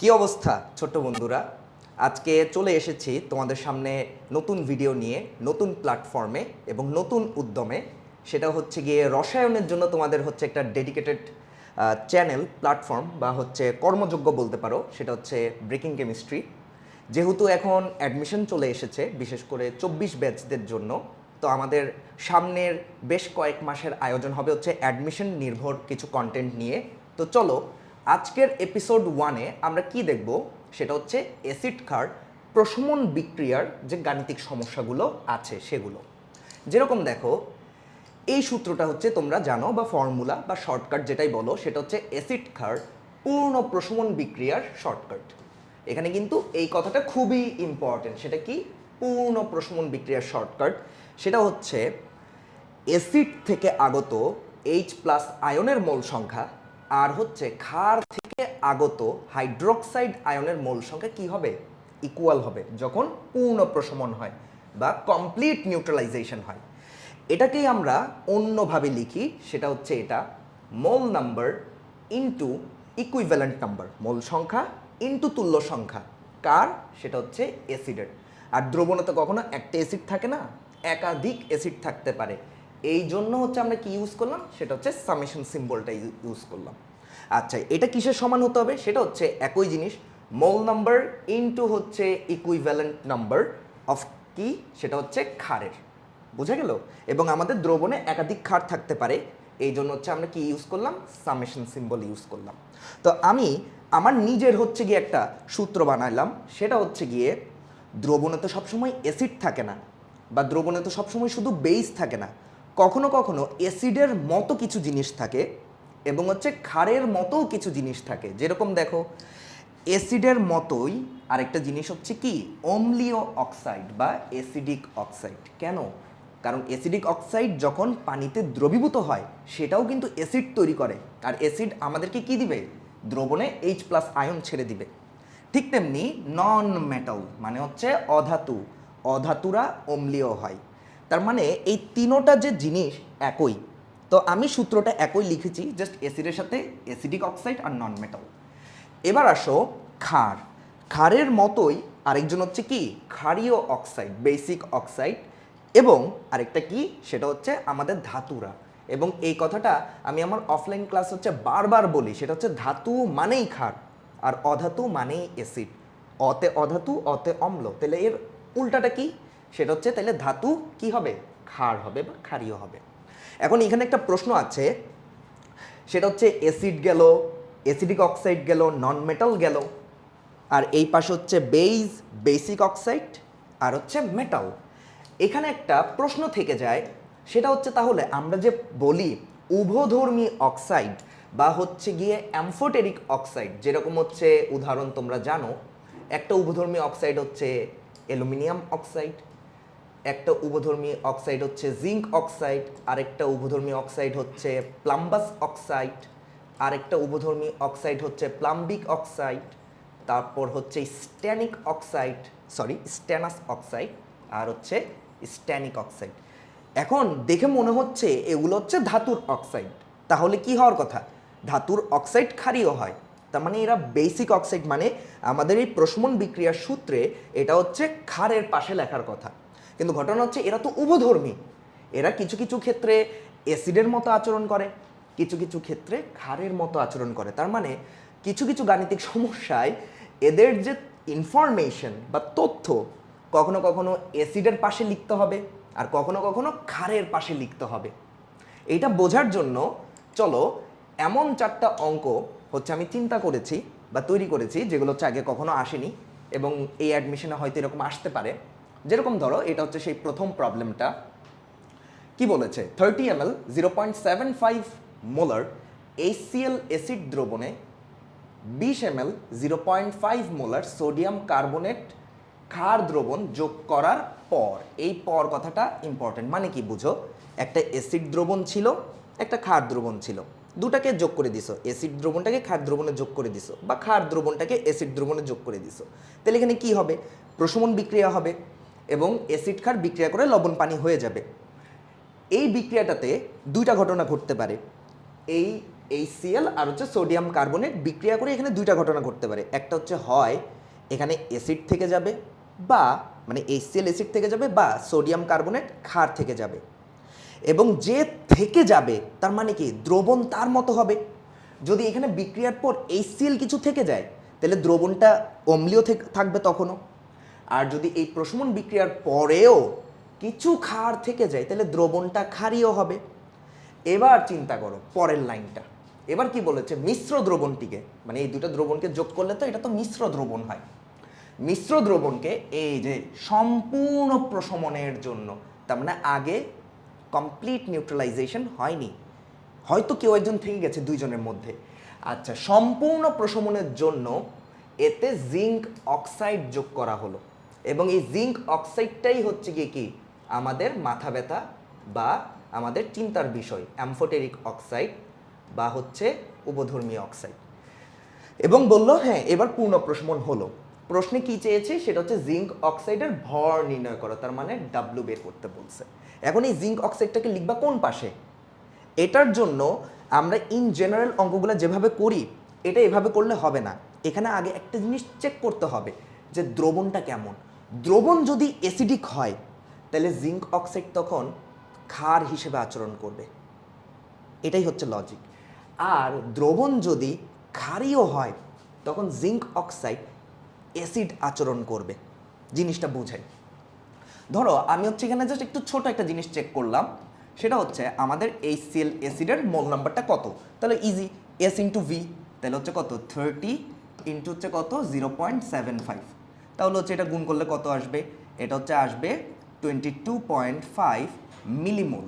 কি অবস্থা ছোট্ট বন্ধুরা? আজকে চলে এসেছি তোমাদের সামনে নতুন ভিডিও নিয়ে, নতুন প্ল্যাটফর্মে এবং নতুন উদ্যমে। সেটা হচ্ছে গিয়ে রসায়নের জন্য তোমাদের হচ্ছে একটা ডেডিকেটেড চ্যানেল, প্ল্যাটফর্ম বা হচ্ছে কর্মযোগ্য বলতে পারো। সেটা হচ্ছে ব্রেকিং কেমিস্ট্রি। যেহেতু এখন অ্যাডমিশন চলে এসেছে, বিশেষ করে 24 ব্যাচদের জন্য, তো আমাদের সামনের বেশ কয়েক মাসের আয়োজন হবে হচ্ছে অ্যাডমিশন নির্ভর কিছু কন্টেন্ট নিয়ে। তো চলো আজকের এপিসোড 1-এ আমরা কি দেখব, সেটা হচ্ছে অ্যাসিড ক্ষার প্রশমন বিক্রিয়ার যে গাণিতিক সমস্যাগুলো আছে সেগুলো। যেরকম দেখো, এই সূত্রটা হচ্ছে তোমরা জানো, বা ফর্মুলা বা শর্টকাট যেটাই বলো, সেটা হচ্ছে অ্যাসিড ক্ষার পূর্ণ প্রশমন বিক্রিয়ার শর্টকাট। এখানে কিন্তু এই কথাটা খুবই ইম্পর্টেন্ট। সেটা কি? পূর্ণ প্রশমন বিক্রিয়ার শর্টকাট। সেটা হচ্ছে অ্যাসিড থেকে আগত এইচ প্লাস আয়নের মোল সংখ্যা আর হচ্ছে ক্ষার থেকে আগত হাইড্রোক্সাইড আয়নের মোল সংখ্যা কি হবে? ইকুয়াল হবে যখন পূর্ণ প্রশমন হয় বা কমপ্লিট নিউট্রালাইজেশন হয়। এটাকেই আমরা অন্যভাবে লিখি, সেটা হচ্ছে এটা mole number into equivalent number, mole সংখ্যা ইনটু তুল্য সংখ্যা। কার? সেটা হচ্ছে অ্যাসিডের। আর দ্রবণে তো কখনো একটা অ্যাসিড থাকে না, একাধিক অ্যাসিড থাকতে পারে। এই জন্য হচ্ছে আমরা কি ইউজ করলাম, সেটা হচ্ছে সামেশন সিম্বলটা ইউজ করলাম। আচ্ছা, এটা কিসের সমান হতে হবে? সেটা হচ্ছে একই জিনিস, মোল নাম্বার ইনটু হচ্ছে ইকুইভ্যালেন্ট নাম্বার অফ কি, সেটা হচ্ছে ক্ষারের। বোঝা গেল? এবং আমাদের দ্রবণে একাধিক ক্ষার থাকতে পারে, এই জন্য হচ্ছে আমরা কি ইউজ করলাম, সামেশন সিম্বল ইউজ করলাম। তো আমি আমার নিজের হচ্ছে গিয়ে একটা সূত্র বানাইলাম। সেটা হচ্ছে গিয়ে দ্রবণে তো সবসময় অ্যাসিড থাকে না, বা দ্রবণে তো সবসময় শুধু বেস থাকে না, কখনো কখনো অ্যাসিডের মতো কিছু জিনিস থাকে এবং হচ্ছে ক্ষারের মতোও কিছু জিনিস থাকে। যেরকম দেখো, অ্যাসিডের মতোই আরেকটা জিনিস হচ্ছে কি, অম্লীয় অক্সাইড বা অ্যাসিডিক অক্সাইড। কেন? কারণ অ্যাসিডিক অক্সাইড যখন পানিতে দ্রবীভূত হয় সেটাও কিন্তু অ্যাসিড তৈরি করে, আর অ্যাসিড আমাদেরকে কি দিবে? দ্রবণে এইচ প্লাস আয়ন ছেড়ে দিবে। ঠিক তেমনি নন মেটাল মানে হচ্ছে অধাতু, অধাতুরা অম্লীয় হয়। তার মানে এই তিনোটা যে জিনিস একই। তো আমি সূত্রটা একই লিখেছি, জাস্ট অ্যাসিডের সাথে অ্যাসিডিক অক্সাইড আর নন মেটাল। এবার আসো ক্ষার। ক্ষারের মতোই আরেকজন হচ্ছে কি, ক্ষারীয় অক্সাইড, বেসিক অক্সাইড। এবং আরেকটা কি, সেটা হচ্ছে আমাদের ধাতুরা। এবং এই কথাটা আমি আমার অফলাইন ক্লাস হচ্ছে বারবার বলি, সেটা হচ্ছে ধাতু মানেই ক্ষার আর অধাতু মানেই অ্যাসিড। অতে অধাতু, অতে অম্ল, তাহলে এর উল্টাটা কি? সেটা হচ্ছে তাহলে ধাতু কি হবে? ক্ষার হবে বা ক্ষারীয় হবে। এখন এখানে একটা প্রশ্ন আছে, সেটা হচ্ছে অ্যাসিড গেল, অ্যাসিডিক অক্সাইড গেল, নন মেটাল গেল, আর এই পাশে হচ্ছে বেইজ, বেসিক অক্সাইড, আর হচ্ছে মেটাল। এখানে একটা প্রশ্ন থেকে যায়, সেটা হচ্ছে তাহলে আমরা যে বলি উভধর্মী অক্সাইড বা হচ্ছে গিয়ে অ্যামফোটেরিক অক্সাইড, যেরকম হচ্ছে উদাহরণ তোমরা জানো, একটা উভধর্মী অক্সাইড হচ্ছে অ্যালুমিনিয়াম অক্সাইড, একটা উভধর্মী অক্সাইড হচ্ছে জিঙ্ক অক্সাইড, আরেকটা উভধর্মী অক্সাইড হচ্ছে প্লাম্বাস অক্সাইড, আরেকটা উভধর্মী অক্সাইড হচ্ছে প্লাম্বিক অক্সাইড, তারপর হচ্ছে স্ট্যানিক অক্সাইড, স্ট্যানাস অক্সাইড, আর হচ্ছে স্ট্যানিক অক্সাইড। এখন দেখে মনে হচ্ছে এগুলো হচ্ছে ধাতুর অক্সাইড, তাহলে কি হওয়ার কথা? ধাতুর অক্সাইড ক্ষারীয় হয়। তার মানে এরা বেসিক অক্সাইড, মানে আমাদের এই প্রশমন বিক্রিয়ার সূত্রে এটা হচ্ছে ক্ষারের পাশে লেখার কথা। কিন্তু ঘটনা হচ্ছে এরা তো উভধর্মী, এরা কিছু কিছু ক্ষেত্রে অ্যাসিডের মতো আচরণ করে, কিছু কিছু ক্ষেত্রে ক্ষারের মতো আচরণ করে। তার মানে কিছু কিছু গাণিতিক সমস্যায় এদের যে ইনফরমেশন বা তথ্য, কখনো কখনো অ্যাসিডের পাশে লিখতে হবে আর কখনো কখনো ক্ষারের পাশে লিখতে হবে। এইটা বোঝার জন্য চলো এমন 4টা অঙ্ক হচ্ছে আমি চিন্তা করেছি বা তৈরি করেছি, যেগুলো হচ্ছে আগে কখনো আসেনি এবং এই অ্যাডমিশনে হয়তো এরকম আসতে পারে। যেরকম ধরো, এটা হচ্ছে সেই প্রথম প্রবলেমটা। কি বলেছে? 30 ml 0.75 মোলার HCl অ্যাসিড দ্রবণে 20 ml 0.5 মোলার সোডিয়াম কার্বনেট ক্ষার দ্রবণ যোগ করার পর, এই পর কথাটা ইম্পর্টেন্ট। মানে কি বুঝো, একটা অ্যাসিড দ্রবণ ছিল, একটা ক্ষার দ্রবণ ছিল, দুটাকে যোগ করে দিছো, অ্যাসিড দ্রবণটাকে ক্ষার দ্রবণে যোগ করে দিছো বা ক্ষার দ্রবণটাকে অ্যাসিড দ্রবণে যোগ করে দিছো। তাহলে এখানে কি হবে? প্রশমন বিক্রিয়া হবে এবং অ্যাসিড ক্ষার বিক্রিয়া করে লবণ পানি হয়ে যাবে। এই বিক্রিয়াটাতে দুইটা ঘটনা ঘটতে পারে। এই HCl আর হচ্ছে সোডিয়াম কার্বনেট বিক্রিয়া করে এখানে দুইটা ঘটনা ঘটতে পারে। একটা হচ্ছে হয় এখানে অ্যাসিড থেকে যাবে, বা মানে HCl অ্যাসিড থেকে যাবে, বা সোডিয়াম কার্বনেট ক্ষার থেকে যাবে। এবং যে থেকে যাবে তার মানে কি দ্রবণ তার মতো হবে। যদি এখানে বিক্রিয়ার পর HCl কিছু থেকে যায় তাহলে দ্রবণটা অম্লীয় থাকবে তখনও। আর যদি এই প্রশমন বিক্রিয়ার পরেও কিছু ক্ষার থেকে যায় তাহলে দ্রবণটা ক্ষারীয় হবে। এবার চিন্তা করো পরের লাইনটা। এবার কি বলেছে, মিশ্র দ্রবণটিকে, মানে এই দুটো দ্রবণকে যোগ করলে তো এটা তো মিশ্র দ্রবণ হয়। মিশ্র দ্রবণকে এই যে সম্পূর্ণ প্রশমনের জন্য, তার মানে আগে কমপ্লিট নিউট্রালাইজেশন হয়নি, হয়তো কেউ একজন থেকে গেছে দুইজনের মধ্যে। আচ্ছা, সম্পূর্ণ প্রশমনের জন্য এতে জিঙ্ক অক্সাইড যোগ করা হলো, এবং এই জিঙ্ক অক্সাইডটাই হচ্ছে গিয়ে কি আমাদের মাথা ব্যথা বা আমাদের চিন্তার বিষয়, অ্যামফোটেরিক অক্সাইড বা হচ্ছে উপধর্মী অক্সাইড। এবং বলল হ্যাঁ এবার পূর্ণ প্রশমন হলো। প্রশ্নে কি চেয়েছে সেটা হচ্ছে জিঙ্ক অক্সাইডের ভর নির্ণয় করো, তার মানে ডাব্লু বের করতে বলছে। এখন এই জিঙ্ক অক্সাইডটাকে লিখবা কোন পাশে? এটার জন্য আমরা ইন জেনারেল অঙ্কগুলো যেভাবে করি এটা এভাবে করলে হবে না। এখানে আগে একটা জিনিস চেক করতে হবে যে দ্রবণটা কেমন। দ্রবণ যদি অ্যাসিডিক হয় তাহলে জিঙ্ক অক্সাইড তখন ক্ষার হিসেবে আচরণ করবে, এটাই হচ্ছে লজিক। আর দ্রবণ যদি ক্ষারীয় হয় তখন জিঙ্ক অক্সাইড অ্যাসিড আচরণ করবে। জিনিসটা বুঝাই। ধরো আমি হচ্ছে এখানে জাস্ট একটু ছোট একটা জিনিস চেক করলাম, সেটা হচ্ছে আমাদের HCl অ্যাসিডের মোল নাম্বারটা কত। তাহলে ইজি, S ইন্টু ভি, তাহলে হচ্ছে কত 30 ইন্টু হচ্ছে কত 0.75, তাহলে হচ্ছে এটা গুণ করলে কত আসবে, এটা হচ্ছে আসবে 22.5 মিলিমোল।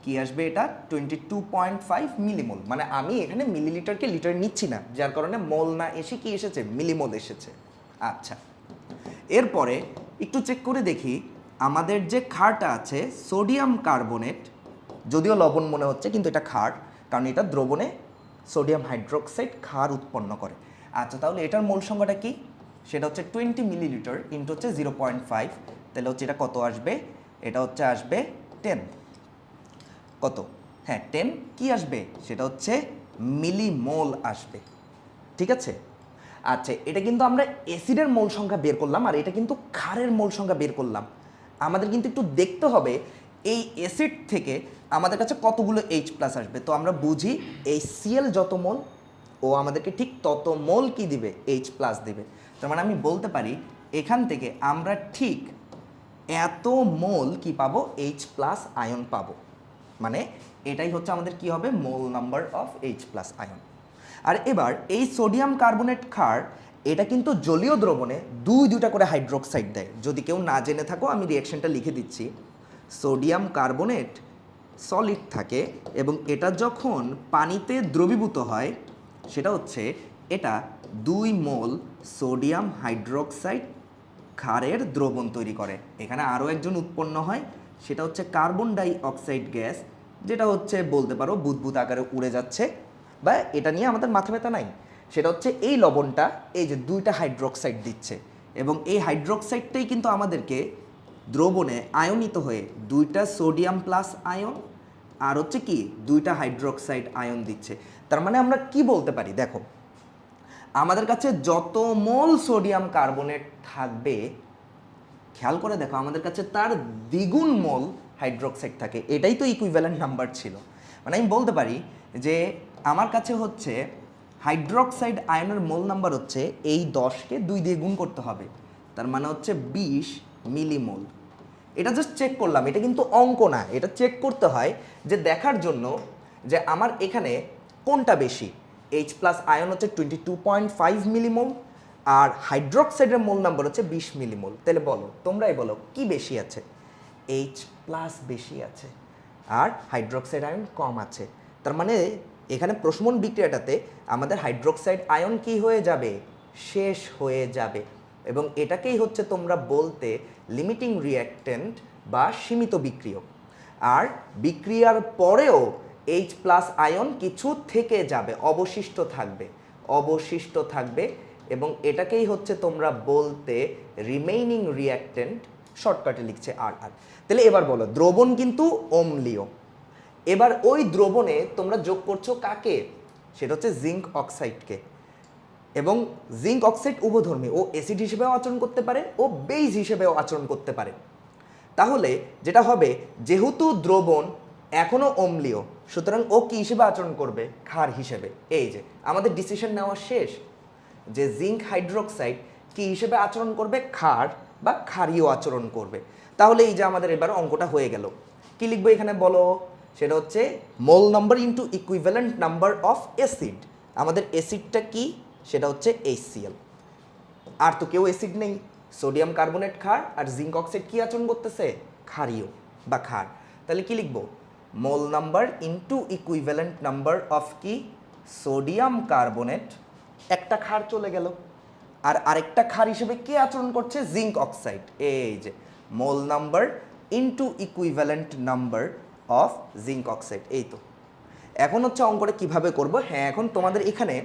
কি আসবে এটা 22.5 মিলিমোল। মানে আমি এখানে মিলিলিটারকে লিটার নিচ্ছি না, যার কারণে মোল না এসে কি এসেছে মিলিমোল এসেছে। আচ্ছা, এরপরে একটু চেক করে দেখি আমাদের যে ক্ষারটা আছে সোডিয়াম কার্বনেট, যদিও লবণ মনে হচ্ছে কিন্তু এটা ক্ষার, কারণ এটা দ্রবণে সোডিয়াম হাইড্রোক্সাইড ক্ষার উৎপন্ন করে। আচ্ছা, তাহলে এটার মোল সংখ্যাটা কি, সেটা হচ্ছে 20 মিলিলিটার ইন্টু হচ্ছে 0.5, তাহলে হচ্ছে এটা কত আসবে, এটা হচ্ছে আসবে 10, কত, হ্যাঁ 10 কি আসবে, সেটা হচ্ছে মিলিমোল আসবে। ঠিক আছে। আচ্ছা, এটা কিন্তু আমরা অ্যাসিডের মোল সংখ্যা বের করলাম, আর এটা কিন্তু ক্ষারের মোল সংখ্যা বের করলাম। আমাদের কিন্তু একটু দেখতে হবে এই অ্যাসিড থেকে আমাদের কাছে কতগুলো H প্লাস আসবে। তো আমরা বুঝি HCl যত মোল ও আমাদেরকে ঠিক তত মোল কি দিবে, H প্লাস দিবে। তার মানে আমি বলতে পারি এখান থেকে আমরা ঠিক এত মোল কি পাবো, H প্লাস আয়ন পাবো। মানে এটাই হচ্ছে আমাদের কি হবে, mole number of H plus ion. আর এবার এই সোডিয়াম কার্বনেট ক্ষার এটা কিন্তু জলীয় দ্রবণে দুইটা করে হাইড্রোক্সাইড দেয়। যদি কেউ না জেনে থাকো আমি রিঅ্যাকশনটা লিখে দিচ্ছি। সোডিয়াম কার্বনেট সলিড থাকে এবং এটা যখন পানিতে দ্রবীভূত হয় সেটা হচ্ছে এটা 2 মোল সোডিয়াম হাইড্রোক্সাইড ক্ষারের দ্রবণ তৈরি করে। এখানে আরও একজন উৎপন্ন হয়, সেটা হচ্ছে কার্বন ডাই অক্সাইড গ্যাস, যেটা হচ্ছে বলতে পারো বুদবুদ আকারে উড়ে যাচ্ছে, বা এটা নিয়ে আমাদের মাথা ব্যথা নাই। সেটা হচ্ছে এই লবণটা এই যে 2টা হাইড্রোক্সাইড দিচ্ছে, এবং এই হাইড্রোক্সাইডটাই কিন্তু আমাদেরকে দ্রবণে আয়নিত হয়ে 2টা সোডিয়াম প্লাস আয়ন আর হচ্ছে কি 2টা হাইড্রোক্সাইড আয়ন দিচ্ছে। তার মানে আমরা কি বলতে পারি, দেখো আমাদের কাছে যত মোল সোডিয়াম কার্বনেট থাকবে, খেয়াল করে দেখো আমাদের কাছে তার দ্বিগুণ মোল হাইড্রোক্সাইড থাকে। এটাই তো ইকুইভ্যালেন্ট নাম্বার ছিল। মানে আমি বলতে পারি যে আমার কাছে হচ্ছে হাইড্রোক্সাইড আয়নের মোল নাম্বার হচ্ছে এই 10কে 2 দিয়ে গুণ করতে হবে, তার মানে হচ্ছে 20 মিলিমোল। এটা জাস্ট চেক করলাম, এটা কিন্তু অঙ্ক না, এটা চেক করতে হয় যে দেখার জন্য যে আমার এখানে কোনটা বেশি। H প্লাস আয়ন হচ্ছে 22.5 মিলিমোল আর হাইড্রোক্সাইডের মোল নাম্বার হচ্ছে 20 মিলিমোল। তাহলে বলো, তোমরাই বলো কি বেশি আছে, H প্লাস বেশি আছে আর হাইড্রোক্সাইড আয়ন কম আছে। তার মানে এখানে প্রশমন বিক্রিয়াটাতে আমাদের হাইড্রোক্সাইড আয়ন কি হয়ে যাবে, শেষ হয়ে যাবে, এবং এটাকেই হচ্ছে তোমরা বলতে লিমিটিং রিঅ্যাক্ট্যান্ট বা সীমিত বিক্রিয়ক। আর বিক্রিয়ার পরেও H প্লাস আয়ন কিছু থেকে যাবে, অবশিষ্ট থাকবে, এবং এটাকেই হচ্ছে তোমরা বলতে রিমেইনিং রিঅ্যাক্ট্যান্ট, শর্টকাটে লিখছে আর। তাহলে এবার বলো, দ্রবণ কিন্তু অম্লীয়, এবার ওই দ্রবণে তোমরা যোগ করছো কাকে, সেটা হচ্ছে জিঙ্ক অক্সাইডকে। এবং জিঙ্ক অক্সাইড উভধর্মী, ও অ্যাসিড হিসেবেও আচরণ করতে পারে, ও বেইজ হিসেবেও আচরণ করতে পারে। তাহলে যেটা হবে, যেহেতু দ্রবণ এখনও অম্লীয়, সুতরাং ও কি হিসেবে আচরণ করবে? ক্ষার হিসেবে। এই যে আমাদের ডিসিশন নেওয়া শেষ যে জিঙ্ক হাইড্রোক্সাইড কি হিসেবে আচরণ করবে? ক্ষার বা ক্ষারীয় আচরণ করবে। তাহলে এই যে আমাদের এবার অঙ্কটা হয়ে গেল। কি লিখবো এখানে বলো? সেটা হচ্ছে mole number into equivalent number of acid. আমাদের অ্যাসিডটা কি? সেটা হচ্ছে HCl। আর তো কেউ অ্যাসিড নেই, সোডিয়াম কার্বনেট ক্ষার, আর জিঙ্ক অক্সাইড কি আচরণ করতেছে? ক্ষারীয় বা ক্ষার। তাহলে কি লিখবো? মোল number into equivalent number of কি? সোডিয়াম কার্বনেট, একটা ক্ষার চলে গেল। আর আরেকটা ক্ষার হিসেবে কে আচরণ করছে? Zinc oxide. এই যে মোল number into equivalent number of zinc oxide. এই তো। এখন হচ্ছে অঙ্কটা কিভাবে করব? হ্যাঁ, এখন তোমাদের এখানে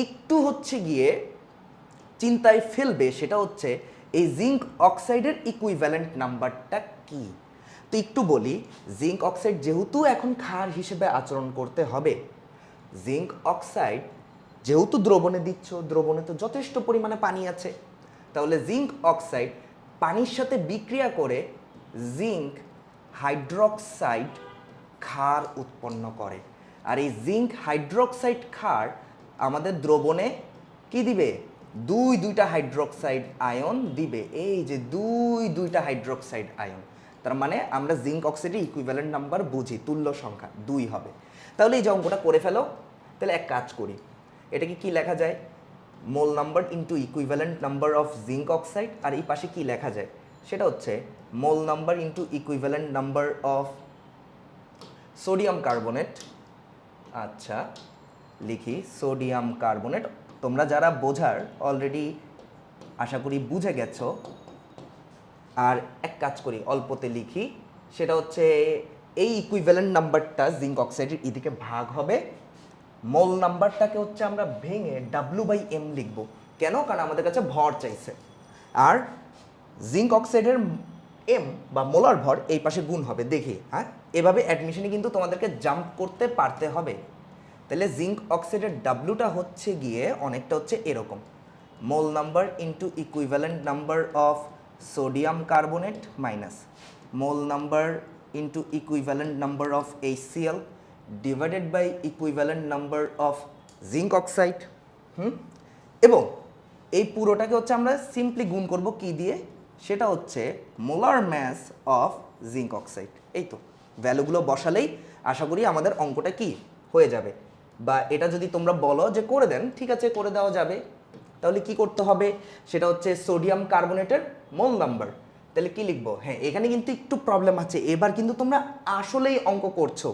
একটু হচ্ছে গিয়ে চিন্তায় ফেলবে, সেটা হচ্ছে এই জিঙ্ক অক্সাইডের ইকুইভ্যালেন্ট নাম্বারটা কি। তো একটু বলি, জিঙ্ক অক্সাইড যেহেতু এখন ক্ষার হিসেবে আচরণ করতে হবে, জিঙ্ক অক্সাইড যেহেতু দ্রবণে দিচ্ছ, দ্রবণে তো যথেষ্ট পরিমাণে পানি আছে, তাহলে জিঙ্ক অক্সাইড পানির সাথে বিক্রিয়া করে জিঙ্ক হাইড্রোক্সাইড ক্ষার উৎপন্ন করে। আর এই জিঙ্ক হাইড্রোক্সাইড ক্ষার আমাদের দ্রবণে কি দিবে? দুইটা হাইড্রোক্সাইড আয়ন দিবে। এই যে দুইটা হাইড্রোক্সাইড আয়ন, তার মানে আমরা জিঙ্ক অক্সাইডের ইকুইভ্যালেন্ট নাম্বার বুঝি, তুল্য সংখ্যা 2 হবে। তাহলে এই যে অঙ্কটা করে ফেলো। তাহলে এক কাজ করি, এটাকে কি লেখা যায়? Mole number into equivalent number of zinc oxide. আর এই পাশে কি লেখা যায়? সেটা হচ্ছে mole number into equivalent number of sodium carbonate. আচ্ছা, লিখি সোডিয়াম কার্বনেট। তোমরা যারা বোঝার অলরেডি আশা করি বুঝে গেছো। আর এক কাজ করি, অল্পতে লিখি, সেটা হচ্ছে এই ইকুইভ্যালেন্ট নাম্বারটা জিঙ্ক অক্সাইডের এদিকে ভাগ হবে, মোল নাম্বারটাকে হচ্ছে আমরা ভেঙে W/M লিখব। কেন? কারণ আমাদের কাছে ভর চাইছে। আর জিঙ্ক অক্সাইডের M বা মোলার ভর এই পাশে গুণ হবে। দেখি, হ্যাঁ, এভাবে অ্যাডমিশনে কিন্তু তোমাদেরকে জাম্প করতে পারতে হবে। তাহলে জিঙ্ক অক্সাইডের ডাব্লুটা হচ্ছে গিয়ে অনেকটা হচ্ছে এরকম, mole number into equivalent number of sodium carbonate minus mole number into equivalent number of HCl divided by equivalent number of zinc oxide. এবং এই পুরোটাকে হচ্ছে আমরা সিম্পলি গুণ করব কি দিয়ে? সেটা হচ্ছে molar mass of zinc oxide. এই তো, ভ্যালুগুলো বসালেই আশা করি আমাদের অঙ্কটা কি হয়ে যাবে। বা এটা যদি তোমরা বলো যে করে দেন, ঠিক আছে, করে দেওয়া যাবে। তাহলে কি করতে হবে? সেটা হচ্ছে সোডিয়াম কার্বনেটের মোল নাম্বার। তাহলে কি লিখবো? হ্যাঁ, এখানে কিন্তু একটু প্রবলেম আছে। এবার কিন্তু তোমরা আসলেই অঙ্ক করছো।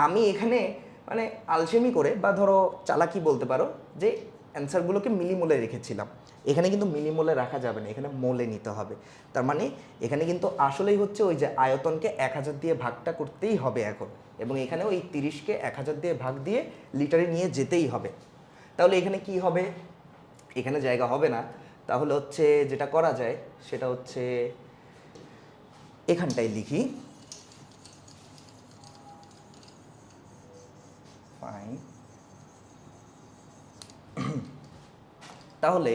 আমি এখানে মানে আলসেমি করে বা ধরো চালাকি বলতে পারো যে অ্যান্সারগুলোকে মিলিমোলে রেখেছিলাম। এখানে কিন্তু মিলিমোলে রাখা যাবে না, এখানে মোলে নিতে হবে। তার মানে এখানে কিন্তু আসলেই হচ্ছে ওই যে আয়তনকে 1000 দিয়ে ভাগটা করতেই হবে এখন, এবং এখানেও এই 30কে 1000 দিয়ে ভাগ দিয়ে লিটারে নিয়ে যেতেই হবে। তাহলে এখানে কি হবে? এখানে জায়গা হবে না। তাহলে হচ্ছে যেটা করা যায় সেটা হচ্ছে এখানটায় লিখি, ফাইন। তাহলে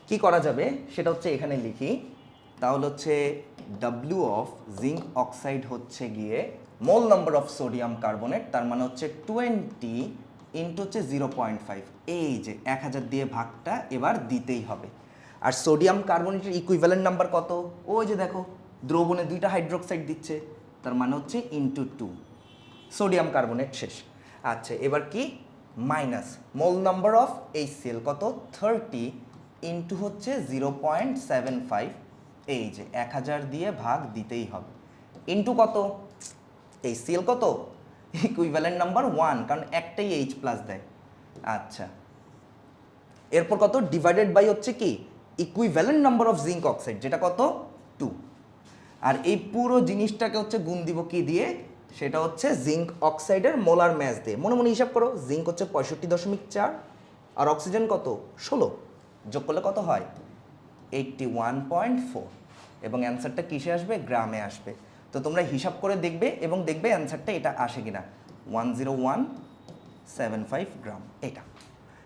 কি করা যাবে সেটা হচ্ছে এখানে লিখি। তাহলে হচ্ছে ডাব্লিউ অফ জিঙ্ক অক্সাইড হচ্ছে গিয়ে মোল নাম্বার অফ সোডিয়াম কার্বনেট, তার মানে হচ্ছে 20 ইন্টু হচ্ছে 0.5। এই যে 1000 দিয়ে ভাগটা এবার দিতেই হবে। আর সোডিয়াম কার্বনেটের ইকুইভ্যালেন্ট নাম্বার কত? ওই যে দেখো, দ্রবণে 2টা হাইড্রোক্সাইড দিচ্ছে, তার মানে হচ্ছে ইন্টু 2। সোডিয়াম কার্বনেট শেষ। আচ্ছা, এবার কি? Minus mole number of HCl কত? 30 ইন্টু হচ্ছে 0.75। এই যে 1000 দিয়ে ভাগ দিতেই হবে, ইন্টু কত? HCl কত? ইকুইভ্যালেন্ট নাম্বার 1, কারণ একটাই H প্লাস দেয়। আচ্ছা, এরপর কত? ডিভাইডেড বাই হচ্ছে কি equivalent number of zinc oxide, যেটা কত? 2। আর এই পুরো জিনিসটাকে হচ্ছে গুণ দিব কি দিয়ে? সেটা হচ্ছে জিঙ্ক অক্সাইডের মোলার ম্যাস দিয়ে। মনে মনে হিসাব করো, জিঙ্ক হচ্ছে 65.4 আর অক্সিজেন কত? 16। যোগ করলে কত হয়? 81.4। এবং অ্যান্সারটা কিসে আসবে? গ্রামে আসবে। তো তোমরা হিসাব করে দেখবে এবং দেখবে অ্যান্সারটা এটা আসে কিনা। 101 0.75 গ্রাম। এটা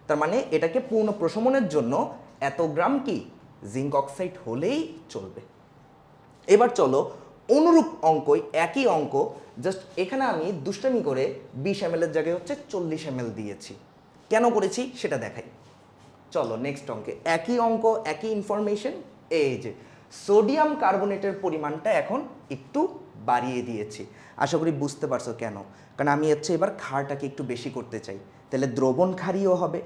তার মানে এটাকে পূর্ণ প্রশমনের জন্য এত গ্রাম কি জিঙ্ক অক্সাইড হলেই চলবে। এবার চলো অনুরূপ অঙ্কই, একই অঙ্ক, জাস্ট এখানে আমি দুষ্টামি করে 20 ml এর জায়গায় হচ্ছে 40 ml দিয়েছি। কেন করেছি সেটা দেখাই। চলো নেক্সট অঙ্কে, একই অঙ্ক একই ইনফরমেশন। এই যে সোডিয়াম কার্বনেটের পরিমাণটা এখন একটু বাড়িয়ে দিয়েছি। আশা করি বুঝতে পারছো কেন, কারণ আমি হচ্ছে এবার ক্ষারটাকে একটু বেশি করতে চাই, তাহলে দ্রবণ ক্ষারীয় হবে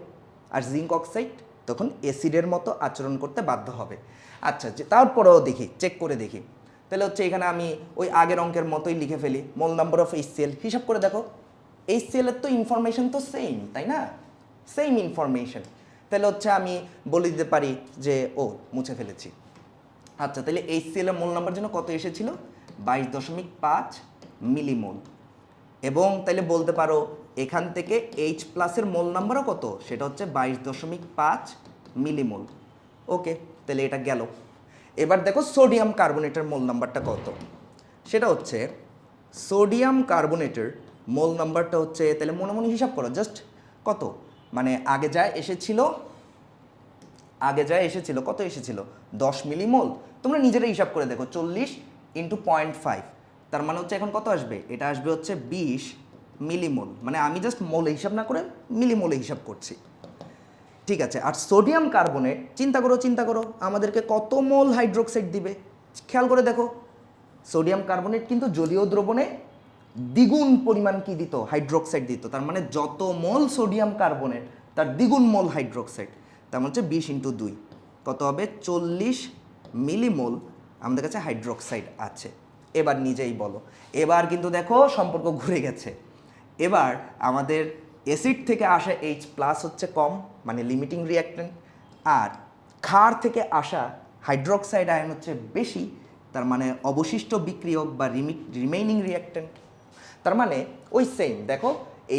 আর জিঙ্ক অক্সাইড তখন অ্যাসিডের মতো আচরণ করতে বাধ্য হবে। আচ্ছা, যে তারপরেও দেখি, চেক করে দেখি, তাহলে হচ্ছে এখানে আমি ওই আগের অঙ্কের মতোই লিখে ফেলি, মোল নাম্বার অফ HCl হিসাব করে দেখো। HCl এর তো ইনফরমেশন তো সেম, তাই না? সেম ইনফরমেশন, তাহলে হচ্ছে আমি বলে দিতে পারি যে ও মুছে ফেলেছি। আচ্ছা, তাহলে HCl এর মোল নাম্বার জন্য কত এসেছিল? 22.5 মিলিমোল। এবং তাহলে বলতে পারো এখান থেকে H প্লাসের মোল নাম্বারও কত, সেটা হচ্ছে 22.5 মিলিমোল। ওকে, তাহলে এটা গেল। এবার দেখো সোডিয়াম কার্বনেটের মোল নাম্বারটা কত, সেটা হচ্ছে সোডিয়াম কার্বনেটের মোল নাম্বারটা হচ্ছে, তাহলে মনে মনে হিসাব করো জাস্ট কত, মানে আগে যা এসেছিল কত এসেছিল 10 মিলিমোল। তোমরা নিজেরাই হিসাব করে দেখো, 40 × 0.5, তার মানে হচ্ছে এখন কত আসবে, এটা আসবে হচ্ছে 20 মিলিমোল। মানে আমি জাস্ট মোলে হিসাব না করে মিলিমোলে হিসাব করছি। ঠিক আছে, আর সোডিয়াম কার্বনেট চিন্তা করো আমাদেরকে কত মোল হাইড্রোক্সাইড দিবে। খেয়াল করে দেখো, সোডিয়াম কার্বনেট কিন্তু জলীয় দ্রবণে দ্বিগুণ পরিমাণ কি দিত, হাইড্রোক্সাইড দিত। তার মানে যত মোল সোডিয়াম কার্বনেট তার দ্বিগুণ মোল হাইড্রোক্সাইড, তার মানে হচ্ছে 20 × 2 কত হবে, 40 মিলিমোল আমাদের কাছে হাইড্রোক্সাইড আছে। এবার নিজেই বলো, এবার কিন্তু দেখো সম্পর্ক ঘুরে গেছে। এবার আমাদের অ্যাসিড থেকে আসা H প্লাস হচ্ছে কম, মানে লিমিটিং রিঅ্যাক্ট্যান্ট, আর ক্ষার থেকে আসা হাইড্রোক্সাইড আয়ন হচ্ছে বেশি, তার মানে অবশিষ্ট বিক্রিয়ক বা রিমেইনিং রিঅ্যাক্ট্যান্ট। তার মানে ওই সেম দেখো,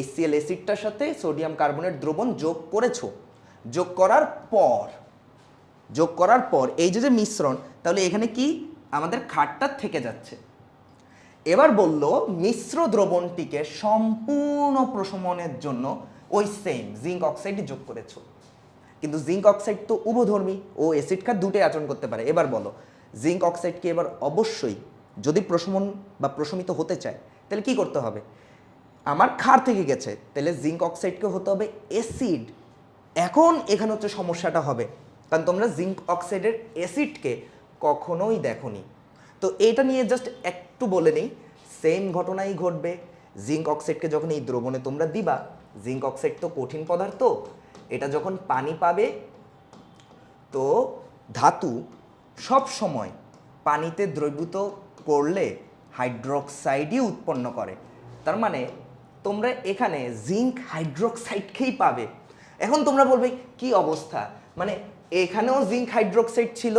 HCl অ্যাসিডটার সাথে সোডিয়াম কার্বনেট দ্রবণ যোগ করেছো, যোগ করার পর এই যে মিশ্রণ, তাহলে এখানে কি আমাদের ক্ষারটা থেকে যাচ্ছে। এবার বলল মিশ্র দ্রবণটিকে সম্পূর্ণ প্রশমনের জন্য ওই সেম জিঙ্ক অক্সাইড যোগ করেছো, কিন্তু জিঙ্ক অক্সাইড তো উভধর্মী, ও অ্যাসিড ক্ষার দুটোই আচরণ করতে পারে। এবার বলো জিঙ্ক অক্সাইডকে এবার অবশ্যই যদি প্রশমন বা প্রশমিত হতে চায় তাহলে কি করতে হবে, আমার ক্ষার থেকে গেছে, তাহলে জিঙ্ক অক্সাইডকে হতে হবে অ্যাসিড। এখন এখানে হচ্ছে সমস্যাটা হবে, কারণ তোমরা জিঙ্ক অক্সাইডের অ্যাসিডকে কখনোই দেখোনি। তো এটা নিয়ে জাস্ট একটু বলে নিই, সেম ঘটনাই ঘটবে। জিঙ্ক অক্সাইডকে যখন এই দ্রবণে তোমরা দিবা, জিঙ্ক অক্সাইড তো কঠিন পদার্থ, এটা যখন পানি পাবে, তো ধাতু সব সময় পানিতে দ্রবীভূত করলে হাইড্রোক্সাইডই উৎপন্ন করে। তার মানে তোমরা এখানে জিঙ্ক হাইড্রোক্সাইডকেই পাবে। এখন তোমরা বলবে কি অবস্থা, মানে এখানেও জিঙ্ক হাইড্রোক্সাইড ছিল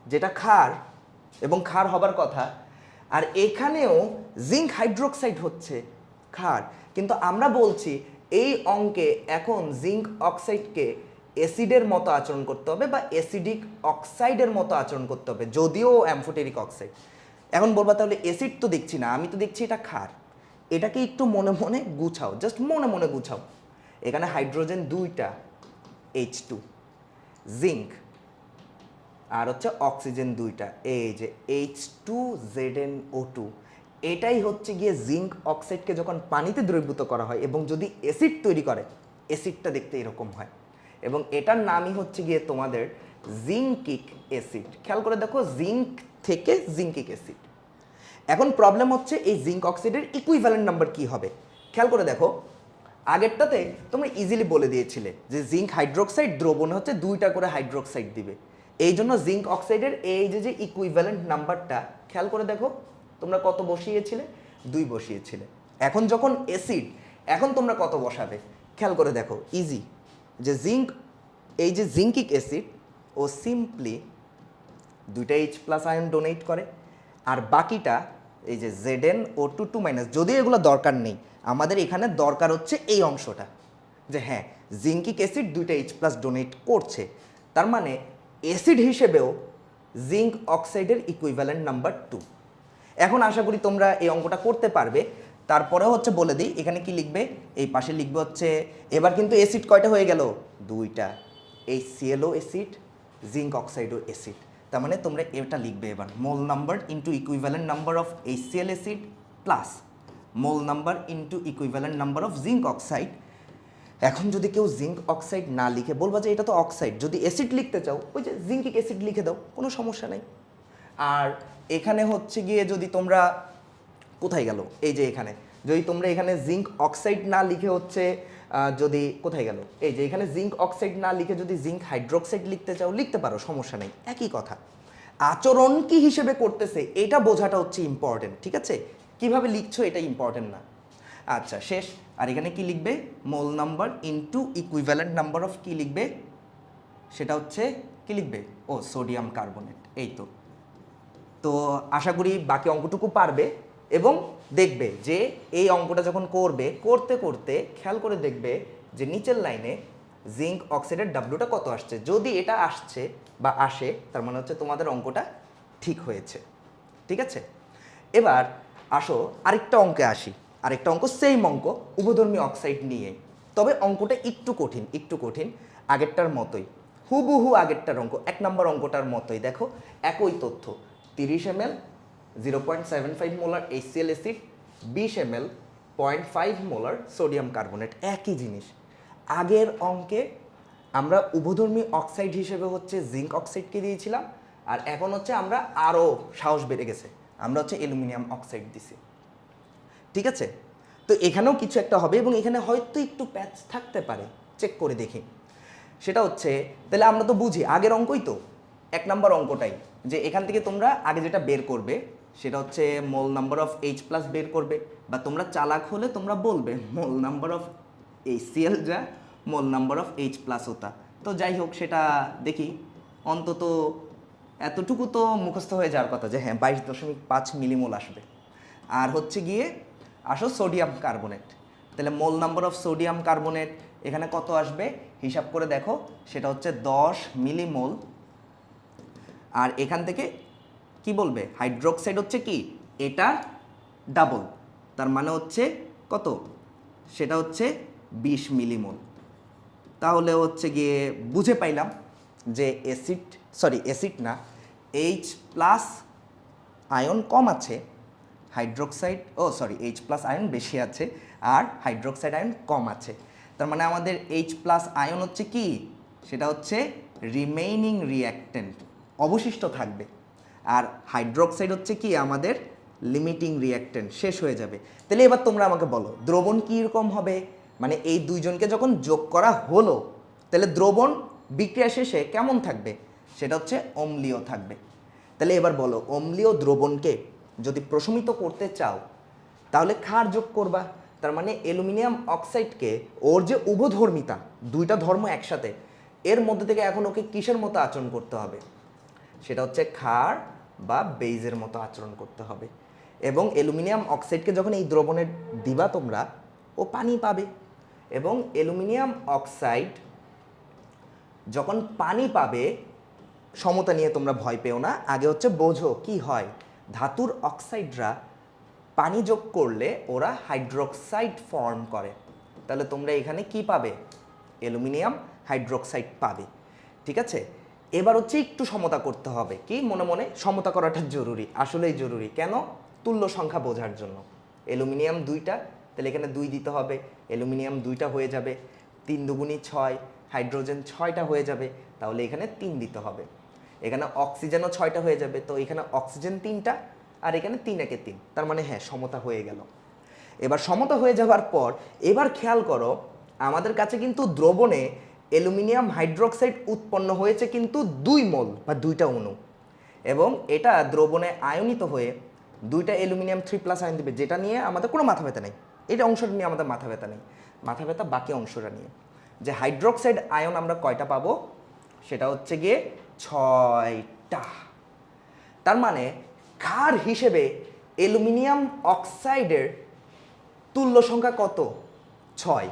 যেটা ক্ষার এবং ক্ষার হবার কথা, আর এখানেও জিঙ্ক হাইড্রোক্সাইড হচ্ছে ক্ষার, কিন্তু আমরা বলছি এই অঙ্কে এখন জিঙ্ক অক্সাইডকে অ্যাসিডের মতো আচরণ করতে হবে বা অ্যাসিডিক অক্সাইডের মতো আচরণ করতে হবে, যদিও অ্যামফোটেরিক অক্সাইড। এখন বলবা তাহলে অ্যাসিড তো দেখছি না, আমি তো দেখছি এটা ক্ষার। এটাকে একটু মনে মনে গুছাও, জাস্ট মনে মনে গুছাও। এখানে হাইড্রোজেন 2টা H2, জিঙ্ক, আর হচ্ছে অক্সিজেন 2টা, এই যে H2ZnO2। এটাই হচ্ছে গিয়ে জিঙ্ক অক্সাইডকে যখন পানিতে দ্রবীভূত করা হয় এবং যদি অ্যাসিড তৈরি করে, অ্যাসিডটা দেখতে এরকম হয়, এবং এটার নামই হচ্ছে গিয়ে তোমাদের জিঙ্কিক অ্যাসিড। খেয়াল করে দেখো, জিঙ্ক থেকে জিঙ্কিক অ্যাসিড। এখন প্রবলেম হচ্ছে এই জিঙ্ক অক্সাইডের ইকুইভ্যালেন্ট নাম্বার কি হবে। খেয়াল করে দেখো, আগেরটাতে তোমরা ইজিলি বলে দিয়েছিলে যে জিঙ্ক হাইড্রোক্সাইড দ্রবণে হচ্ছে 2টা করে হাইড্রোক্সাইড দিবে, এই জন্য জিঙ্ক অক্সাইডের এই যে ইকুইভ্যালেন্ট নাম্বারটা খেয়াল করে দেখো তোমরা কত বসিয়েছিলে, 2 বসিয়েছিলে। এখন যখন অ্যাসিড, এখন তোমরা কত বসাবে খেয়াল করে দেখো, ইজি, যে জিঙ্ক, এই যে জিঙ্কিক অ্যাসিড ও সিম্পলি 2টা H+ আয়ন ডোনেট করে, আর বাকিটা এই যে ZnO2 যদিও এগুলো দরকার নেই, আমাদের এখানে দরকার হচ্ছে এই অংশটা, যে হ্যাঁ জিঙ্কিক অ্যাসিড 2টা H+ ডোনেট করছে, তার মানে অ্যাসিড হিসেবেও জিঙ্ক অক্সাইডের ইকুইভ্যালেন্ট নাম্বার 2। এখন আশা করি তোমরা এই অঙ্কটা করতে পারবে। তারপরে হচ্ছে বলে দিই এখানে কি লিখবে, এই পাশে লিখবে হচ্ছে, এবার কিন্তু অ্যাসিড কয়টা হয়ে গেল, দুইটা, HClO অ্যাসিড, জিঙ্ক অক্সাইডও অ্যাসিড। তার মানে তোমরা এটা লিখবে এবার, মোল number into equivalent number of HCl acid plus mole number into equivalent number of zinc oxide. এখন যদি কেউ জিঙ্ক অক্সাইড না লিখে, বলবা যে এটা তো অক্সাইড, যদি অ্যাসিড লিখতে চাও ওই যে জিঙ্কিক অ্যাসিড লিখে দাও, কোনো সমস্যা নেই। আর এখানে হচ্ছে গিয়ে যদি তোমরা, কোথায় গেল, এই যে এখানে যদি তোমরা এখানে জিঙ্ক অক্সাইড না লিখে হচ্ছে যদি কোথায় গেল, এই যে এখানে জিঙ্ক অক্সাইড না লিখে যদি জিঙ্ক হাইড্রোক্সাইড লিখতে চাও লিখতে পারো, সমস্যা নেই, একই কথা। আচরণ কি হিসেবে করতেছে এটা বোঝাটা হচ্ছে ইম্পর্টেন্ট, ঠিক আছে? কিভাবে লিখছো এটা ইম্পর্টেন্ট না। আচ্ছা শেষ। আর এখানে কি লিখবে, mole number into equivalent number of কি লিখবে, সেটা হচ্ছে কি লিখবে, ও সোডিয়াম কার্বনেট। এই তো। তো আশা করি বাকি অঙ্কটুকু পারবে এবং দেখবে যে এই অঙ্কটা যখন করবে, করতে করতে খেয়াল করে দেখবে যে নিচের লাইনে জিঙ্ক অক্সাইডের ডাব্লুটা কত আসছে। যদি এটা আসছে বা আসে তার মানে হচ্ছে তোমাদের অঙ্কটা ঠিক হয়েছে, ঠিক আছে? এবার আসো আরেকটা অঙ্কে আসি, আরেকটা অঙ্ক, সেম অঙ্ক, উভধর্মী অক্সাইড নিয়ে। তবে অঙ্কটা একটু কঠিন, একটু কঠিন, আগেরটার মতোই, হুবহু আগেরটার অঙ্ক, 1 নম্বর অঙ্কটার মতোই। দেখো একই তথ্য, 30 ml 0.75 molar HCl acid, 20 ml 0.5 molar sodium carbonate, একই জিনিস। আগের অঙ্কে আমরা উভধর্মী অক্সাইড হিসেবে হচ্ছে জিঙ্ক অক্সাইডকে দিয়েছিলাম, আর এখন হচ্ছে আমরা আরও সাহস বেড়ে গেছে, আমরা হচ্ছে অ্যালুমিনিয়াম অক্সাইড দিছি, ঠিক আছে? তো এখানেও কিছু একটা হবে এবং এখানে হয়তো একটু প্যাচ থাকতে পারে, চেক করে দেখি। সেটা হচ্ছে, তাহলে আমরা তো বুঝি আগের অঙ্কই তো, 1 নম্বর অঙ্কটাই, যে এখান থেকে তোমরা আগে যেটা বের করবে সেটা হচ্ছে mole number of H plus বের করবে, বা তোমরা চালাক হলে তোমরা বলবে মোল নাম্বার অফ HCl যা মোল নাম্বার অফ H প্লাস হতা। তো যাই হোক, সেটা দেখি, অন্তত এতটুকু তো মুখস্থ হয়ে যাওয়ার কথা যে হ্যাঁ 22.5 মিলিমোল আসবে। আর হচ্ছে গিয়ে আসো সোডিয়াম কার্বনেট, তাহলে মোল নাম্বার অফ সোডিয়াম কার্বনেট এখানে কত আসবে হিসাব করে দেখো, সেটা হচ্ছে 10 মিলিমোল। আর এখান থেকে কি বলবে, হাইড্রোক্সাইড হচ্ছে কি এটা ডাবল, তার মানে হচ্ছে কত, সেটা হচ্ছে 20 মিলিমোল। তাহলে হচ্ছে গিয়ে বুঝে পাইলাম যে অ্যাসিড না, H প্লাস আয়ন কম আছে, হাইড্রোক্সাইড H প্লাস আয়ন বেশি আছে আর হাইড্রোক্সাইড আয়ন কম আছে। তার মানে আমাদের H প্লাস আয়ন হচ্ছে কি, সেটা হচ্ছে রিমেইনিং রিঅ্যাক্টেন্ট, অবশিষ্ট থাকবে। আর হাইড্রোক্সাইড হচ্ছে কি আমাদের লিমিটিং রিঅ্যাক্টেন্ট, শেষ হয়ে যাবে। তাহলে এবার তোমরা আমাকে বলো দ্রবণ কীরকম হবে, মানে এই দুইজনকে যখন যোগ করা হলো তাহলে দ্রবণ বিক্রিয়া শেষে কেমন থাকবে, সেটা হচ্ছে অম্লীয় থাকবে। তাহলে এবার বলো, অম্লীয় দ্রবণকে যদি প্রশমিত করতে চাও তাহলে ক্ষার যোগ করবা। তার মানে অ্যালুমিনিয়াম অক্সাইডকে, ওর যে উভধর্মিতা, দুইটা ধর্ম একসাথে, এর মধ্যে থেকে এখন ওকে কিসের মতো আচরণ করতে হবে, সেটা হচ্ছে ক্ষার বা বেইজের মতো আচরণ করতে হবে। এবং অ্যালুমিনিয়াম অক্সাইডকে যখন এই দ্রবণে দিবা তোমরা, ও পানি পাবে। এবং অ্যালুমিনিয়াম অক্সাইড যখন পানি পাবে, সমতা নিয়ে তোমরা ভয় পেও না, আগে হচ্ছে বোঝো কি হয়, ধাতুর অক্সাইডরা পানি যোগ করলে ওরা হাইড্রোক্সাইড ফর্ম করে। তাহলে তোমরা এখানে কি পাবে, অ্যালুমিনিয়াম হাইড্রোক্সাইড পাবে, ঠিক আছে? এবার হচ্ছে একটু সমতা করতে হবে, কি মনে মনে সমতা করাটা জরুরি, আসলেই জরুরি। কেন? তুল্য সংখ্যা বোঝার জন্য। অ্যালুমিনিয়াম 2টা, তাহলে এখানে 2 দিতে হবে, অ্যালুমিনিয়াম 2টা হয়ে যাবে, 3 দুগুণী 6, হাইড্রোজেন 6টা হয়ে যাবে, তাহলে এখানে 3 দিতে হবে। এখানে অক্সিজেনও 6টা হয়ে যাবে, তো এখানে অক্সিজেন 3টা, আর এখানে 3 একে 3, তার মানে হ্যাঁ সমতা হয়ে গেল। এবার সমতা হয়ে যাওয়ার পর এবার খেয়াল করো, আমাদের কাছে কিন্তু দ্রবণে অ্যালুমিনিয়াম হাইড্রোক্সাইড উৎপন্ন হয়েছে কিন্তু 2 মোল বা 2টা অণু, এবং এটা দ্রবণে আয়নিত হয়ে 2টা অ্যালুমিনিয়াম 3+ আয়ন দেবে, যেটা নিয়ে আমাদের কোনো মাথা ব্যথা নেই। এটা অংশটা নিয়ে আমাদের মাথা ব্যথা নেই, মাথা ব্যথা বাকি অংশটা নিয়ে। যে হাইড্রোক্সাইড আয়ন আমরা কয়টা পাবো, সেটা হচ্ছে গিয়ে 6টা। তার মানে ক্ষার হিসেবে অ্যালুমিনিয়াম অক্সাইডের তুল্য সংখ্যা কত, 6।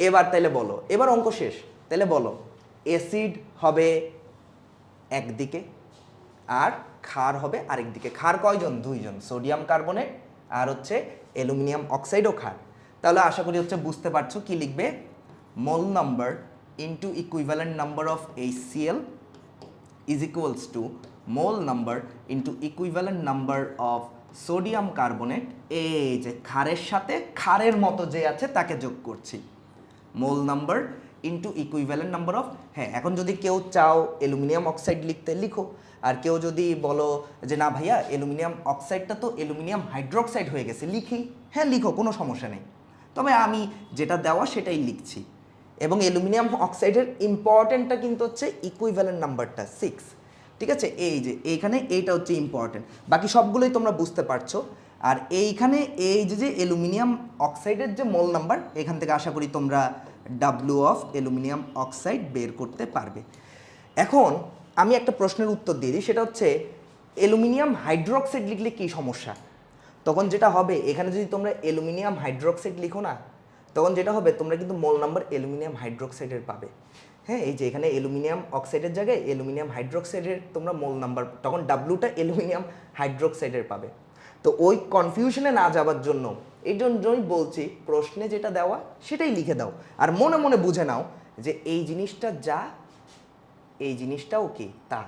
এবার তাইলে বলো, এবার অঙ্ক শেষ, তাহলে বলো অ্যাসিড হবে একদিকে আর ক্ষার হবে আরেক দিকে। ক্ষার কয়জন, 2জন, সোডিয়াম কার্বনেট আর হচ্ছে অ্যালুমিনিয়াম অক্সাইডও ক্ষার। তাহলে আশা করি হচ্ছে বুঝতে পারছো কি লিখবে, mole number into equivalent number of HCl is equals to mole number into equivalent number of sodium carbonate, এই যে ক্ষারের সাথে ক্ষারের মতো যে আছে তাকে যোগ করছি, মোল number into equivalent number of. হ্যাঁ, এখন যদি কেউ চাও অ্যালুমিনিয়াম অক্সাইড লিখতে লিখো, আর কেউ যদি বলো যে না ভাইয়া অ্যালুমিনিয়াম অক্সাইডটা তো অ্যালুমিনিয়াম হাইড্রোক্সাইড হয়ে গেছে, লিখি, হ্যাঁ লিখো, কোনো সমস্যা নেই। তবে আমি যেটা দেওয়া সেটাই লিখছি। এবং অ্যালুমিনিয়াম অক্সাইডের ইম্পর্টেন্টটা কিন্তু হচ্ছে ইকুইভ্যালেন্ট নাম্বারটা 6, ঠিক আছে? এই যে এইখানে এইটা হচ্ছে ইম্পর্টেন্ট, বাকি সবগুলোই তোমরা বুঝতে পারছো। আর এইখানে এই যে অ্যালুমিনিয়াম অক্সাইডের যে মোল নাম্বার, এখান থেকে আশা করি তোমরা ডাব্লিউ অফ অ্যালুমিনিয়াম অক্সাইড বের করতে পারবে। এখন আমি একটা প্রশ্নের উত্তর দিয়ে দিই, সেটা হচ্ছে অ্যালুমিনিয়াম হাইড্রোক্সাইড লিখলে কী সমস্যা? তখন যেটা হবে, এখানে যদি তোমরা অ্যালুমিনিয়াম হাইড্রোক্সাইড লিখো না, তখন যেটা হবে তোমরা কিন্তু মোল নাম্বার অ্যালুমিনিয়াম হাইড্রোক্সাইডের পাবে। হ্যাঁ, এই যে এখানে অ্যালুমিনিয়াম অক্সাইডের জায়গায় অ্যালুমিনিয়াম হাইড্রোক্সাইডের তোমরা মোল নাম্বার, তখন ডাব্লুটা অ্যালুমিনিয়াম হাইড্রোক্সাইডের পাবে। তো ওই কনফিউশনে না যাওয়ার জন্য এই জন্যই বলছি, প্রশ্নে যেটা দেওয়া সেটাই লিখে দাও, আর মনে মনে বুঝে নাও যে এই জিনিসটা যা, এই জিনিসটাও কি তা,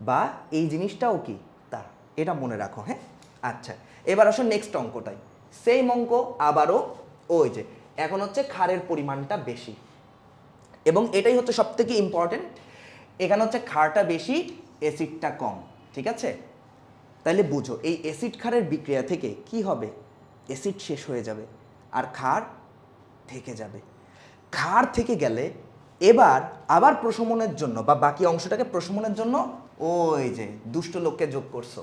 বা এই জিনিসটাও কি তা, এটা মনে রাখো। হ্যাঁ, আচ্ছা, এবার আসো নেক্সট অঙ্কটাই, সেম অঙ্ক আবারও। ওই যে এখন হচ্ছে ক্ষারের পরিমাণটা বেশি, এবং এটাই হচ্ছে সব থেকে ইম্পর্টেন্ট। এখানে হচ্ছে ক্ষারটা বেশি, অ্যাসিডটা কম, ঠিক আছে? তাহলে বুঝো এই অ্যাসিড ক্ষারের বিক্রিয়া থেকে কি হবে, অ্যাসিড শেষ হয়ে যাবে আর ক্ষার থেকে যাবে। ক্ষার থেকে গেলে এবার আবার প্রশমনের জন্য বা বাকি অংশটাকে প্রশমনের জন্য ওই যে দুষ্ট লোককে যোগ করছো,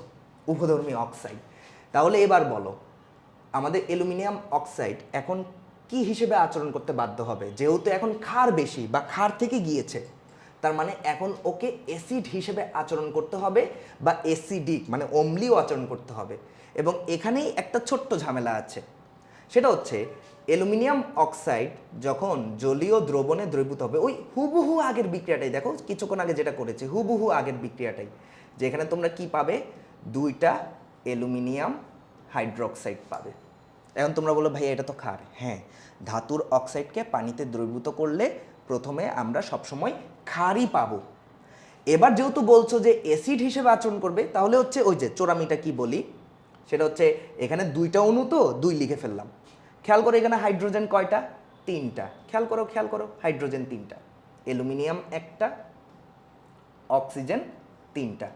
উভধর্মী অক্সাইড। তাহলে এবার বলো, আমাদের অ্যালুমিনিয়াম অক্সাইড এখন কি হিসেবে আচরণ করতে বাধ্য হবে? যেহেতু এখন ক্ষার বেশি বা ক্ষার থেকে গিয়েছে, তার মানে এখন ওকে অ্যাসিড হিসেবে আচরণ করতে হবে, বা অ্যাসিডিক মানে অম্লীয় আচরণ করতে হবে। এবং এখানেই একটা ছোট্ট ঝামেলা আছে, সেটা হচ্ছে অ্যালুমিনিয়াম অক্সাইড যখন জলীয় দ্রবণে দ্রবীভূত হবে, ওই হুবহু আগের বিক্রিয়াটাই দেখো, কিছুক্ষণ আগে যেটা করেছি হুবহু আগের বিক্রিয়াটাই, যেখানে তোমরা কি পাবে, দুইটা অ্যালুমিনিয়াম হাইড্রোক্সাইড পাবে। এখন তোমরা বলো ভাই এটা তো ক্ষার। হ্যাঁ, ধাতুর অক্সাইডকে পানিতে দ্রবীভূত করলে প্রথমে আমরা সবসময় ক্ষারই পাবো। এবার যেহেতু বলছো যে অ্যাসিড হিসেবে আচরণ করবে, তাহলে হচ্ছে ওই যে চোরামিটা কি বলি, সেটা হচ্ছে এখানে দুইটা অণু তো দুই লিখে ফেললাম। খেয়াল করো এখানে হাইড্রোজেন কয়টা, তিনটা। খেয়াল করো হাইড্রোজেন তিনটা, অ্যালুমিনিয়াম একটা, অক্সিজেন তিনটা,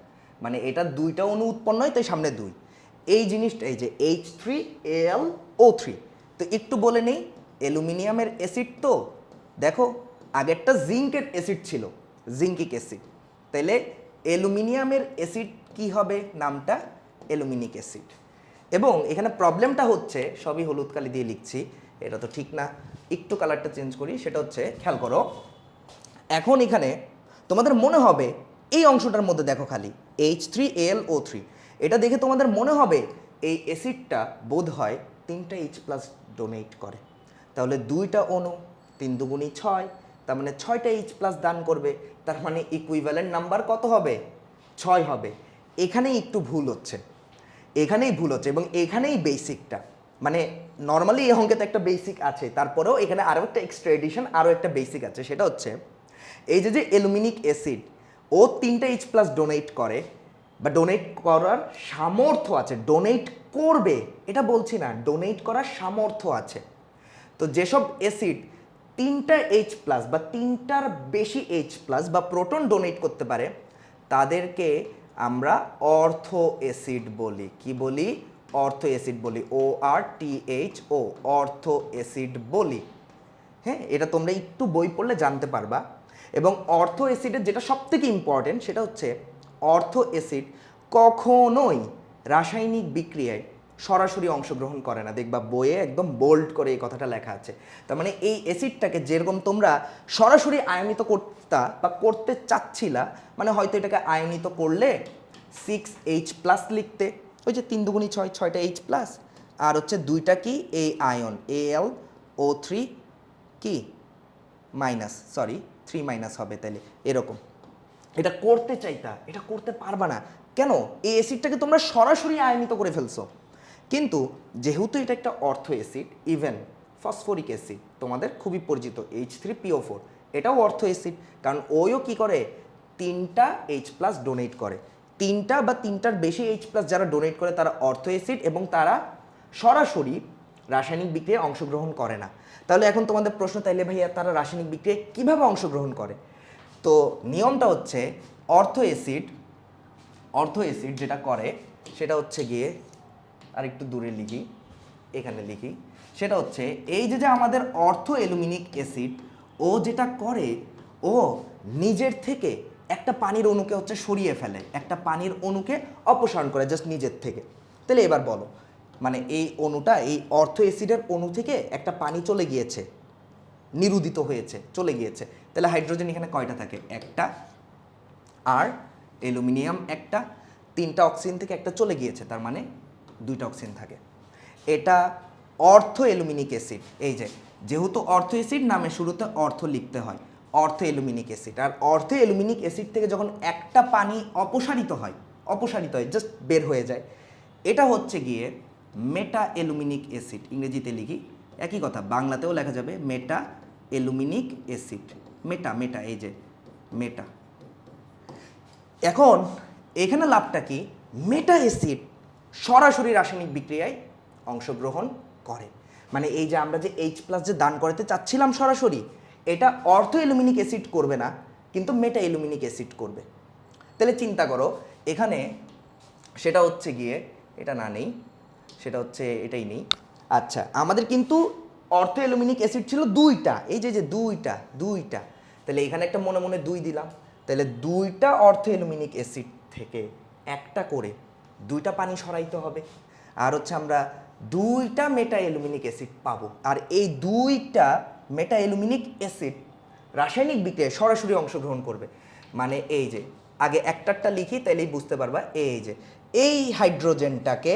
মানে এটা দুইটা অণু উৎপন্ন হয়, তাই সামনে দুই। এই জিনিসটা এই যে H3Al O3, তো একটু বলে নেই, অ্যালুমিনিয়ামের অ্যাসিড তো দেখো আগেরটা জিঙ্কের অ্যাসিড ছিল, জিঙ্কিক অ্যাসিড, তাইলে অ্যালুমিনিয়ামের অ্যাসিড কি হবে, নামটা অ্যালুমিনিক অ্যাসিড। এবং এখানে প্রবলেমটা হচ্ছে, সবই হলুদ কালি দিয়ে লিখছি, এটা তো ঠিক না, একটু কালারটা চেঞ্জ করি, সেটা হচ্ছে খেয়াল করো, এখন এখানে তোমাদের মনে হবে এই অংশটার মধ্যে দেখো খালি H3Al O3, এটা দেখে তোমাদের মনে হবে এই অ্যাসিডটা বোধ হয় তিনটা H+ ডোনেট করে। তাহলে দুইটা অণু, 3 দুগুণী 6, তার মানে 6টা H+ দান করবে, তার মানে ইকুইভ্যালেন্ট নাম্বার কত হবে, 6 হবে। এখানেই একটু ভুল হচ্ছে, এবং এখানেই বেসিকটা, মানে নর্মালি এই অঙ্কে তো একটা বেসিক আছে, তারপরেও এখানে আরও একটা এক্সট্রা এডিশন, আরও একটা বেসিক আছে, সেটা হচ্ছে এই যে অ্যালুমিনিক অ্যাসিড, ও 3টা H+ ডোনেট করে বা ডোনেট করার সামর্থ্য আছে, ডোনেট করবে এটা বলছি না, ডোনেট করার সামর্থ্য আছে। তো যেসব অ্যাসিড 3টা H+ বা 3টার বেশি H+ বা প্রোটন ডোনেট করতে পারে, তাদেরকে আমরা অর্থ অ্যাসিড বলি। কি বলি, অর্থ অ্যাসিড বলি, ORTHO, অর্থ অ্যাসিড বলি। হ্যাঁ, এটা তোমরা একটু বই পড়লে জানতে পারবা। এবং অর্থ অ্যাসিডের যেটা সবথেকে ইম্পর্টেন্ট, সেটা হচ্ছে অর্থ অ্যাসিড কখনোই রাসায়নিক বিক্রিয়ায় সরাসরি অংশগ্রহণ করে না, দেখবা বইয়ে একদম বোল্ড করে এই কথাটা লেখা আছে। তার মানে এই অ্যাসিডটাকে যেরকম তোমরা সরাসরি আয়নিত করতা বা করতে চাচ্ছিলা, মানে হয়তো এটাকে আয়নিত করলে 6H+ লিখতে, ওই যে 3 দুগুণী 6, 6টা H+, আর হচ্ছে দুইটা কি এই আয়ন AlO3 কি মাইনাস, সরি 3- হবে, তাহলে এরকম এটা করতে চাইতা, এটা করতে পারবা না। কেন, এই অ্যাসিডটাকে তোমরা সরাসরি আয়নিত করে ফেলছো। কিন্তু যেহেতু এটা একটা অর্থো অ্যাসিড, ইভেন ফসফরিক অ্যাসিড তোমাদের খুবই পরিচিত H3PO4, এটাও অর্থো অ্যাসিড, কারণ ওইও কী করে 3টা H+ ডোনেট করে। 3টা বা 3টার বেশি H+ যারা ডোনেট করে তারা অর্থো অ্যাসিড, এবং তারা সরাসরি রাসায়নিক বিক্রিয়ায় অংশগ্রহণ করে না। তাহলে এখন তোমাদের প্রশ্ন, তাইলে ভাইয়া তারা রাসায়নিক বিক্রিয়ায় কীভাবে অংশগ্রহণ করে? তো নিয়মটা হচ্ছে অর্থো অ্যাসিড যেটা করে সেটা হচ্ছে গিয়ে, আর একটু দূরে লিখি, এখানে লিখি, সেটা হচ্ছে এই যে আমাদের অর্থো অ্যালুমিনিক অ্যাসিড, ও যেটা করে ও নিজের থেকে একটা পানির অণুকে হচ্ছে সরিয়ে ফেলে, একটা পানির অণুকে অপসারণ করে জাস্ট নিজের থেকে। তাহলে এবার বলো, মানে এই অণুটা, এই অর্থো অ্যাসিডের অণু থেকে একটা পানি চলে গিয়েছে, নিরুদিত হয়েছে, চলে গিয়েছে, তাহলে হাইড্রোজেন এখানে কয়টা থাকে? একটা, আর অ্যালুমিনিয়াম একটা, 3টা অক্সিজেন থেকে একটা চলে গিয়েছে, তার মানে 2টা অক্সিজেন থাকে। এটা অর্থো অ্যালুমিনিক অ্যাসিড। এই যে যেহেতু অর্থো অ্যাসিড, নামে শুরুতে অর্থ লিখতে হয়, অর্থো অ্যালুমিনিক অ্যাসিড। আর অর্থো অ্যালুমিনিক অ্যাসিড থেকে যখন একটা পানি অপসারিত হয় জাস্ট বের হয়ে যায়, এটা হচ্ছে গিয়ে মেটা অ্যালুমিনিক অ্যাসিড। ইংরেজিতে লিখি, একই কথা বাংলাতেও লেখা যাবে মেটা অ্যালুমিনিক অ্যাসিড। মেটা, এই যে মেটা। এখন এখানে লাভটা কি? মেটা অ্যাসিড সরাসরি রাসায়নিক বিক্রিয়ায় অংশগ্রহণ করে, মানে এই যে আমরা যে H+ যে দান করতে চাচ্ছিলাম সরাসরি, এটা অর্থো অ্যালুমিনিক অ্যাসিড করবে না, কিন্তু মেটা অ্যালুমিনিক অ্যাসিড করবে। তাহলে চিন্তা করো এখানে, সেটা হচ্ছে গিয়ে এটা না নেই, সেটা হচ্ছে এটাই নেই। আচ্ছা, আমাদের কিন্তু অর্থো অ্যালুমিনিক অ্যাসিড ছিল 2টা, এই যে দুইটা, তাহলে এখানে একটা মনে মনে 2 দিলাম, তাহলে 2টা অর্থো অ্যালুমিনিক অ্যাসিড থেকে একটা করে 2টা পানি সরাইতে হবে, আর হচ্ছে আমরা 2টা মেটা অ্যালুমিনিক অ্যাসিড পাবো। আর এই 2টা মেটা অ্যালুমিনিক অ্যাসিড রাসায়নিক বিক্রিয়ায় সরাসরি অংশগ্রহণ করবে। মানে এই যে আগে একটারটা লিখি, তাইলেই বুঝতে পারবা, এই যে এই হাইড্রোজেনটাকে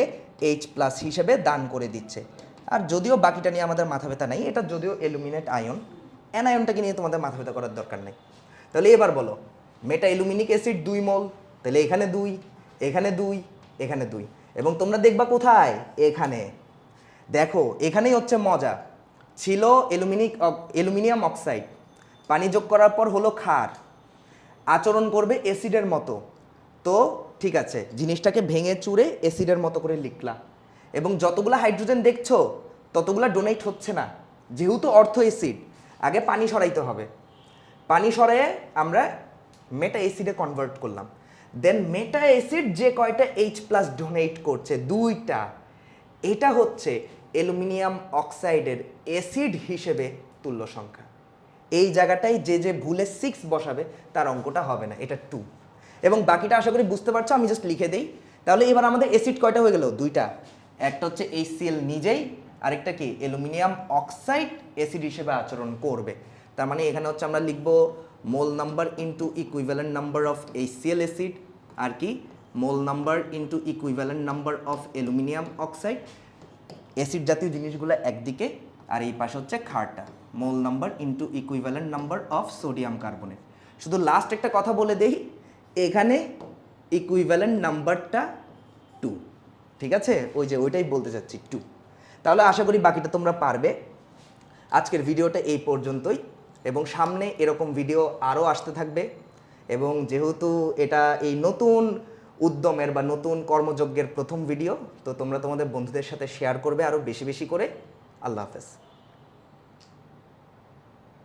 H+ হিসেবে দান করে দিচ্ছে। আর যদিও বাকিটা নিয়ে আমাদের মাথা ব্যথা নাই, এটা যদিও অ্যালুমিনেট আয়ন, অ্যানায়নটাকে নিয়ে তোমাদের মাথা ব্যথা করার দরকার নেই। তাহলে এবার বলো, মেটা অ্যালুমিনিক অ্যাসিড 2 মোল, তাহলে এখানে 2, এখানে 2, এখানে 2, এবং তোমরা দেখবা কোথায়? এখানে দেখো, এখানেই হচ্ছে মজা। ছিল অ্যালুমিনিয়াম অক্সাইড, পানি যোগ করার পর হলো ক্ষার, আচরণ করবে অ্যাসিডের মতো। তো ঠিক আছে, জিনিসটাকে ভেঙে চুরে অ্যাসিডের মতো করে লিখলাম, এবং যতগুলো হাইড্রোজেন দেখছো ততগুলো ডোনেট হচ্ছে না, যেহেতু অর্থো অ্যাসিড। আগে পানি সরাইতে হবে, পানি সরাইয়ে আমরা মেটা অ্যাসিডে কনভার্ট করলাম, দেন মেটা অ্যাসিড যে কয়টা H+ ডোনেট করছে 2টা, এটা হচ্ছে অ্যালুমিনিয়াম অক্সাইডের অ্যাসিড হিসেবে তুল্য সংখ্যা। এই জায়গাটায় যে ভুলে 6 বসাবে তার অঙ্কটা হবে না, এটা 2। এবং বাকিটা আশা করি বুঝতে পারছো, আমি জাস্ট লিখে দেই। তাহলে এবার আমাদের অ্যাসিড কয়টা হয়ে গেল? 2টা। একটা হচ্ছে HCl নিজেই, আরেকটা কি অ্যালুমিনিয়াম অক্সাইড অ্যাসিড হিসেবে আচরণ করবে। তার মানে এখানে হচ্ছে আমরা লিখব mole number into equivalent number of HCl acid, আর কি mole number into equivalent number of aluminium oxide. Acid জাতীয় জিনিসগুলো একদিকে, আর এই পাশে হচ্ছে ক্ষারটা, mole number into equivalent number of sodium carbonate. শুধু লাস্ট একটা কথা বলে দেই, এখানে ইকুইভ্যালেন্ট নাম্বারটা 2, ঠিক আছে? ওই যে ওইটাই বলতে চাচ্ছি, 2। তাহলে আশা করি বাকিটা তোমরা পারবে। আজকের ভিডিওটা এই পর্যন্তই, এবং সামনে এরকম ভিডিও আরও আসতে থাকবে। এবং যেহেতু এটা এই নতুন উদ্যমের বা নতুন কর্মযজ্ঞের প্রথম ভিডিও, তো তোমরা তোমাদের বন্ধুদের সাথে শেয়ার করবে আরও বেশি বেশি করে। আল্লাহ হাফেজ।